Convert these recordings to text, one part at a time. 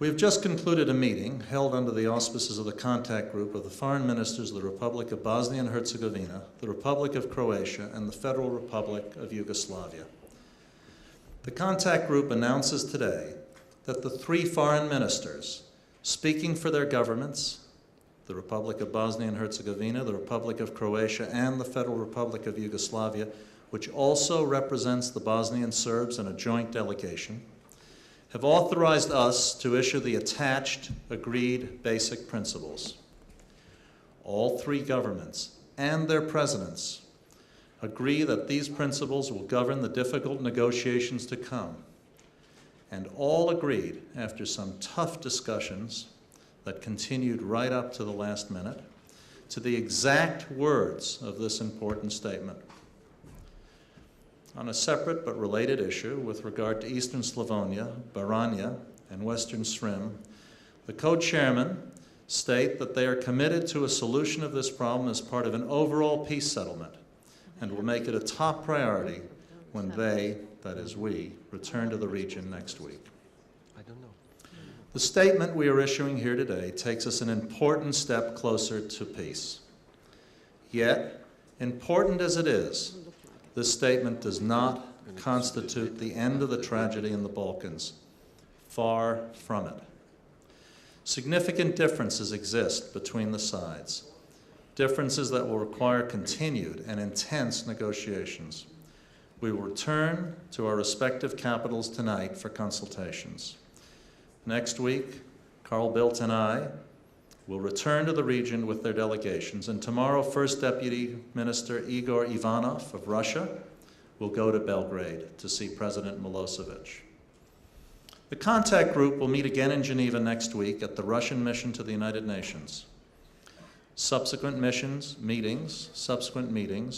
We have just concluded a meeting held under the auspices of the contact group of the foreign ministers of the Republic of Bosnia and Herzegovina, the Republic of Croatia, and the Federal Republic of Yugoslavia. The contact group announces today that the three foreign ministers, speaking for their governments, the Republic of Bosnia and Herzegovina, the Republic of Croatia, and the Federal Republic of Yugoslavia, which also represents the Bosnian Serbs in a joint delegation, have authorized us to issue the attached agreed basic principles. All three governments and their presidents agree that these principles will govern the difficult negotiations to come, and all agreed, after some tough discussions that continued right up to the last minute, to the exact words of this important statement. On a separate but related issue with regard to Eastern Slovenia, Barnja, and Western Srem, the co-chairmen state that they are committed to a solution of this problem as part of an overall peace settlement and will make it a top priority when they, that is we, return to the region next week. The statement we are issuing here today takes us an important step closer to peace. Yet, important as it is, this statement does not constitute the end of the tragedy in the Balkans. Far from it. Significant differences exist between the sides, differences that will require continued and intense negotiations. We will return to our respective capitals tonight for consultations. Next week, Carl Bildt and I will return to the region with their delegations, and tomorrow First Deputy Minister Igor Ivanov of Russia will go to Belgrade to see President Milosevic. The contact group will meet again in Geneva next week at the Russian mission to the United Nations. Subsequent meetings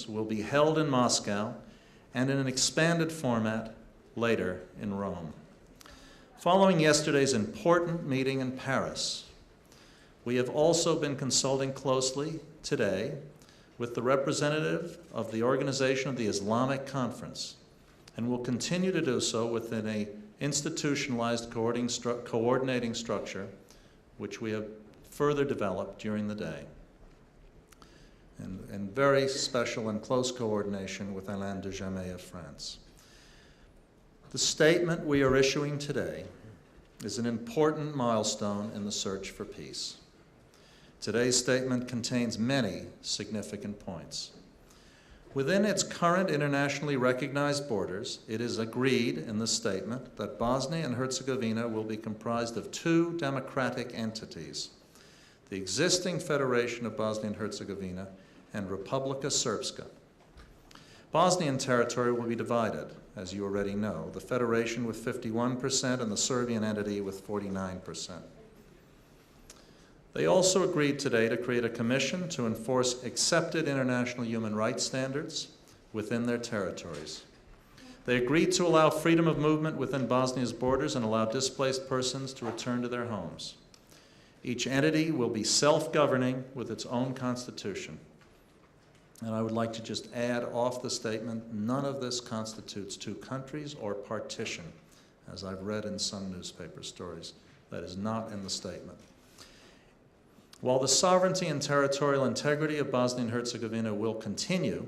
will be held in Moscow and in an expanded format later in Rome. Following yesterday's important meeting in Paris, we have also been consulting closely today with the representative of the Organization of the Islamic Conference, and will continue to do so within an institutionalized coordinating structure, which we have further developed during the day, and very special and close coordination with Alain de Jamet of France. The statement we are issuing today is an important milestone in the search for peace. Today's statement contains many significant points. Within its current internationally recognized borders, it is agreed in the statement that Bosnia and Herzegovina will be comprised of two democratic entities, the existing Federation of Bosnia and Herzegovina and Republika Srpska. Bosnian territory will be divided, as you already know, the Federation with 51% and the Serbian entity with 49%. They also agreed today to create a commission to enforce accepted international human rights standards within their territories. They agreed to allow freedom of movement within Bosnia's borders and allow displaced persons to return to their homes. Each entity will be self-governing with its own constitution. And I would like to just add off the statement, none of this constitutes two countries or partition, as I've read in some newspaper stories. That is not in the statement. While the sovereignty and territorial integrity of Bosnia and Herzegovina will continue,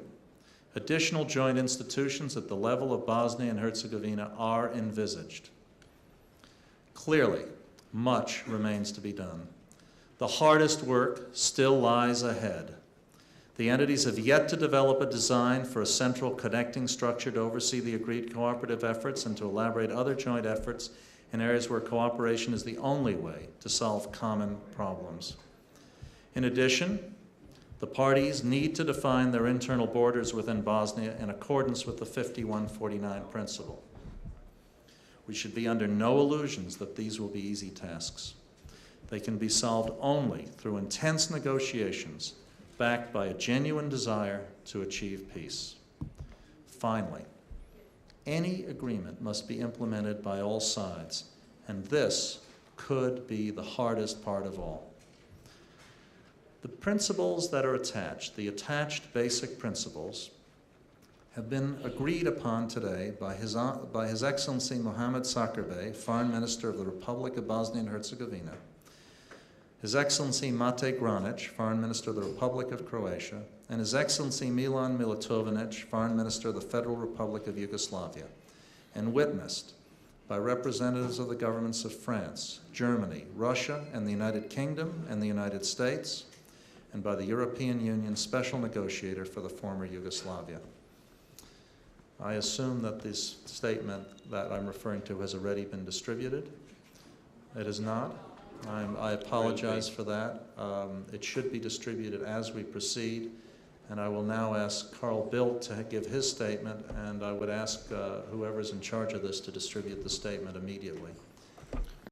additional joint institutions at the level of Bosnia and Herzegovina are envisaged. Clearly, much remains to be done. The hardest work still lies ahead. The entities have yet to develop a design for a central connecting structure to oversee the agreed cooperative efforts and to elaborate other joint efforts in areas where cooperation is the only way to solve common problems. In addition, the parties need to define their internal borders within Bosnia in accordance with the 5149 principle. We should be under no illusions that these will be easy tasks. They can be solved only through intense negotiations backed by a genuine desire to achieve peace. Finally, any agreement must be implemented by all sides, and this could be the hardest part of all. The principles that are attached, the attached basic principles, have been agreed upon today by His Excellency Mohamed Sakir Bey, Foreign Minister of the Republic of Bosnia and Herzegovina, His Excellency Mate Granic, Foreign Minister of the Republic of Croatia, and His Excellency Milan Milatovic, Foreign Minister of the Federal Republic of Yugoslavia, and witnessed by representatives of the governments of France, Germany, Russia, and the United Kingdom and the United States, and by the European Union Special Negotiator for the former Yugoslavia. I assume that this statement that I'm referring to has already been distributed. It is not. I apologize for that. It should be distributed as we proceed, and I will now ask Carl Bildt to give his statement, and I would ask whoever's in charge of this to distribute the statement immediately.